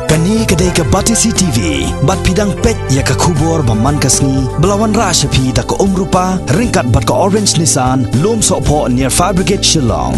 Kani kedai ke Batisi TV, bat pidang pet ya ke kubur baman kasni, belawan rasa pi da ke rupa, ringkat bat ke Orange Nissan, lom sokpo near Fire Brigade Shillong.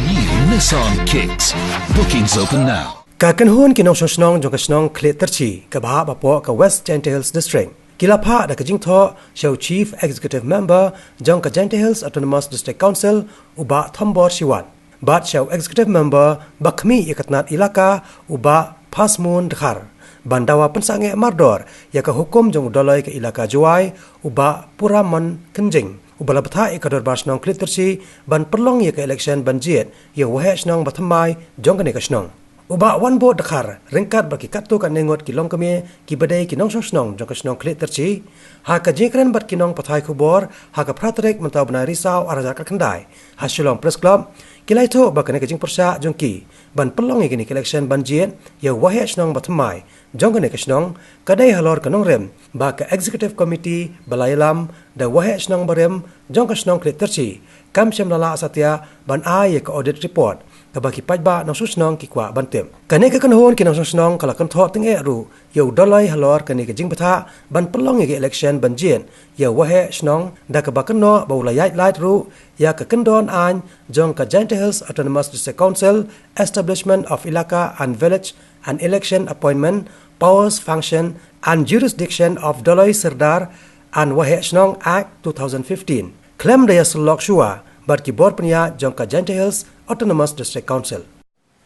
New Nissan Kicks. Bookings open now. Kakan hun kinong snong jong snong kle terchi ke bah bapo ke West Jante Hills District. Kila pha da ke jing tho show Chief Executive Member jong ke Jante Hills Autonomous District Council uba Thombor Siwan. Bat show Executive Member bakmi ikatnat ilaka uba Pasmun Dhar. Bandawa pensange mardor ya ke hukum jong dolai ke ilaka Juai uba Puraman Kenjing. Ubala betha ikador basnong kle terchi ban perlong ya ke election banjiet ya wahe snong bathamai jong ke nekasnong. Uba wan bo Dhar ringkat bagi katu kan nengot kilong kami ki badai kinong snong jong kasnong kle terchi ha ka jingkran bat kinong pathai khubor ha ka pratrek mentau bana risau araja ka khandai ha Shillong Press Club kilai tho ba kane kajing persa jong ki ban pelong igini election banjien ya wahe snong batmai jong kane kasnong kadai halor kanong rem ba ka executive committee balailam da wahe snong barem jong kasnong kle terchi kam sem lala asatya ban ai ka audit report ka baki pajba nong susnong ki kwa bantem kane ka kanhon kinong susnong kala kan tho ting e ru yo dolai halor kane ka jing batha ban pelong igi election banjien ya wahe snong da ka bakanno baulayat light ru ya ka kendon an jong ka Jante Hills Autonomous District Council establishment of ilaka and village and election appointment powers function and jurisdiction of Doloi Serdar and wahe snong Act 2015 claim daya sulok shua bar ki bor pnya jong ka Jante Hills Autonomous District Council.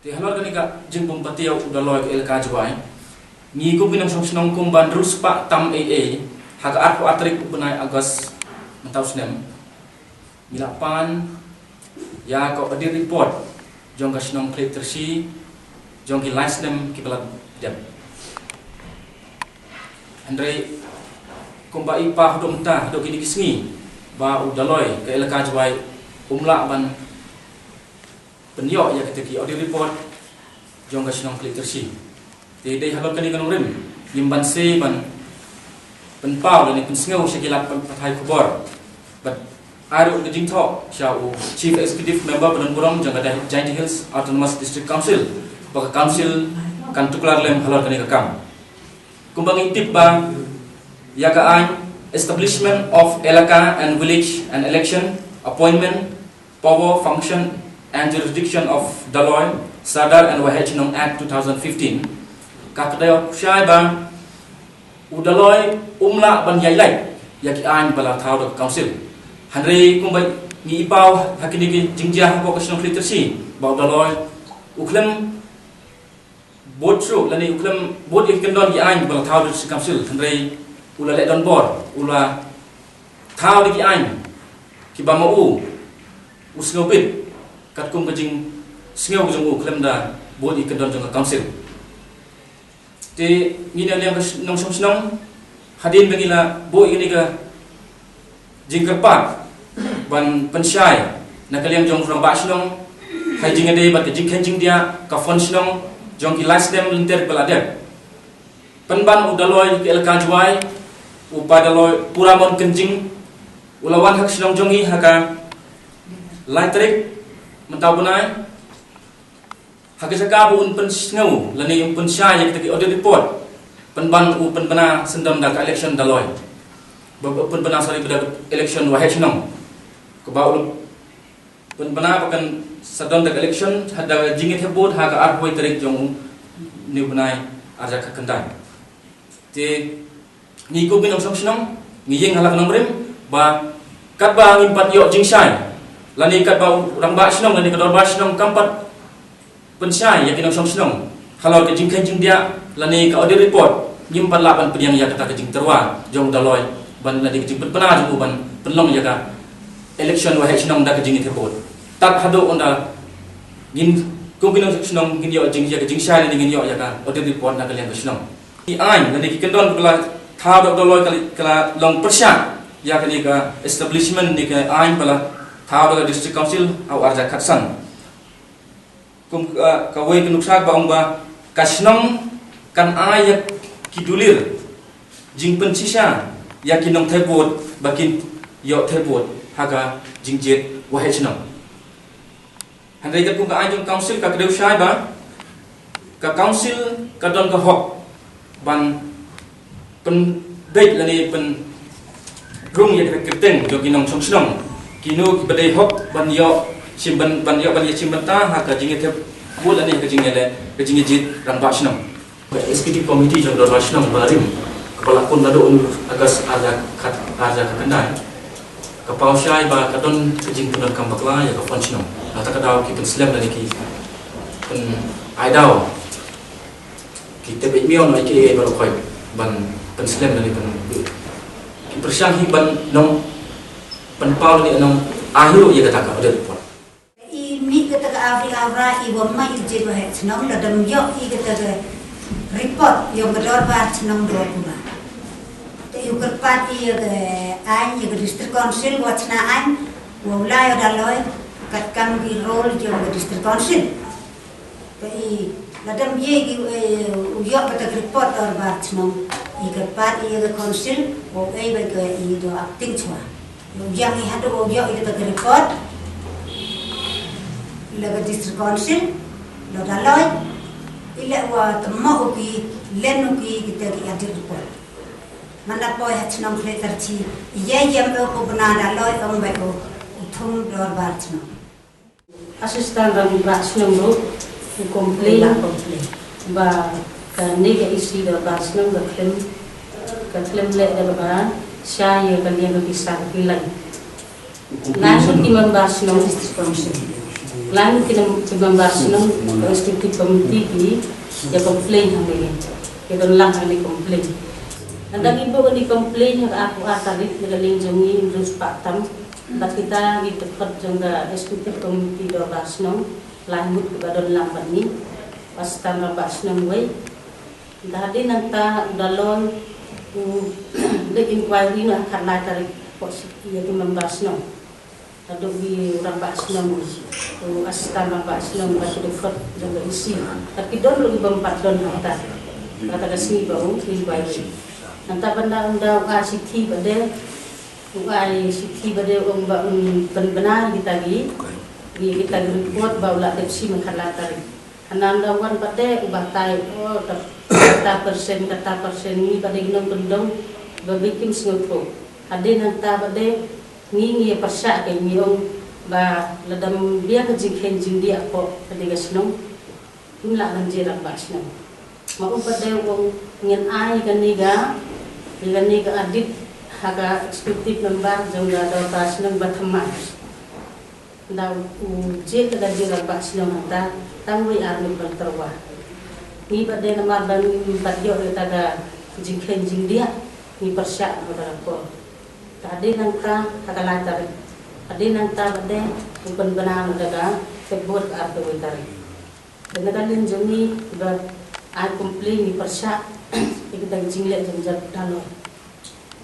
Ti halor kani ka jingpum patiaw udaloy ka ilka jwai. Ngi ko binang song kum ban rus pa tam AA haga arpo atrik upunay August 2000 milapan ya ko adir report jong ka sinong kle tersi jong ki license ki balat dem. Andre kumba ipa hudum ta do kini kisngi ba udaloy ka ilka jwai umla ban penyok ya ketika audit report jong ka sinong kle tersi. Ti dei halor kani kanong rim yimban se ban penpau dan pensengau sekilap pathai kubor. But aru ke jing tho siau Chief Executive Member Badan Burong jang kada Jante Hills Autonomous District Council baka council kan tuklar lem halor kani kakam. Kumbang intip ba ya ka an establishment of elaka and village and election appointment power function and jurisdiction of Doloi Serdar and Wahe Chinong Act 2015 kakadayo syai ba udaloi umla ban yailai yaki an bala thau dok council hanre kumbai ni ipau hakini ki jingjah ko kasno klitersi ba udaloi uklem botru lani uklem bot ikendon ki an bala thau dok council hanre ula le don bor ula thau ki an ki ba mau usngobit kat kum kajing sngeu jong uklem da bot ikendon jong council ti ngina liang nong song hadin bagila bo ini ka jingkerpat ban pensyai nakaliang jong from basnong hai jingade bat jing khenjing dia ka fon snong jong ki last dem linter balade penban udaloi ki elka jwai upadaloi puramon kenjing ulawan hak snong jongi haka laitrik mentau bunai hakisaka bu un pensngau lani un pensya yang kita audit report penban u penbana sendam dak election daloi penbana sorry pada election wahe chinong ko baul penbana pakan sedam dak election hada jingit hebot ha ka arhoi tarik jong ni bunai arja ka kendai te ni ko binong song ni yeng halak nomrem ba kat ba ngimpat yo jingsai lani kat ba urang ba chinong lani kador ba chinong kampat pensyai ya kinong song kalau ke jing kenjing dia lani ka audit report nyimpan lapan pediang ya kata ke jing terwa jong daloi ban lani ke jing penpena jong ban penlong ya ka election wahe chinong da ke jing report tak hado onda gin kum kinong song gin yo jing ya ke jing sai ni gin yo ya ka audit report na ke liang ke chinong i ai lani ke kendon kala tha dok daloi kala long persya ya ke ni ka establishment ni ke ai bala tha dok district council au arja khatsan kum kawai kenuksak ba ong ba kasnong kan ayak kidulir jing pensisa ya kinong thebot bakin yo thebot haga jingjet wahe chnong handai kat kum ka ajong council ka kedeu syai ba ka council ka don ka hok ban pen date lani pen rung ya keteng jo ginong song snong kinu ki badai hok ban yo simban ban yo ban ya simban ta ha ka jinge te bul lani ka jinge le ka jinge jit ran ba snong executive committee jo don ba snong barim kepala kun nado agas ada kendai kapau syai ba kadon kejing tunan kambakla ya ka functional ata kadau ki slam dari ki pen aidau ki tebe mion ai ki baru khoi ban pen slam dari pen ki persyang hi ban nong pen pau ni nong ahiru ya kata ka ada report I mi kata ka Afrika Avra I wama I jedo het nong la dam yo I kata ka report yo gador ba nong do kuma te yo kerpat I an yo district council watna an wala yo daloi kat kam ki role yo district council te I la dam ye ki yo kata report or ba nong I kerpat I yo council o ai ba ka I do acting chwa yo yang I hado yo I kata report laga district council lo daloi ila wa tamo ki lenu ki kita ki adir report mana poi hat nong kleter chi ye yem ko bana daloi ong ba ko thum dor bar chno assistant ram ba chno ro complain ba ka ne ga isi da ba chno ga claim le da ba sha ye ka ne ga bisa ki lai nan ki man ba chno district council lain kita membahas nang executive committee ki ya komplain hangin ya don lang hangin komplain andang ibu ni komplain yang aku atarit negaling jongi terus patam tak kita gitu kerja executive committee do bahas nang lain mut ke don lang ni pas tanah bahas nang we tadi nanta dalon the inquiry na karena tarik posisi yang membahas nang ada di orang Basnam, asisten orang Basnam batu dekat jaga isi. Tapi don lagi bempat don harta. Kata kasih bau ini baik. Nanti benda sithi bade, sithi bade orang bangun benar kita lagi. Kita report bau lah tepsi mengkalatari. Ananda wan bade ubatai kata persen ni bade ginong bendong berbikin sengopo. Ada nanti bade ni persa kay miyong ba ladam biya ka jinghen jindi ako kadiga sinong kunla lang jirang bas no maupad daw kung ngin ay ganiga adit haga executive member jong daw bas ng bathaman daw je ka jirang bas no hanta tangwi armi baltarwa ni bade na maban badyo taga jinghen jindi ni persa mo ko tadi nangka hakalatar adi nangta bade upan bana daga sebut arto witari denagalin joni ba ai complain ni persa ikdang jingle jamjat dalo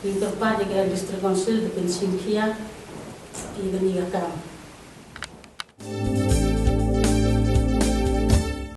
interpa de district council de pensinkia igani gakam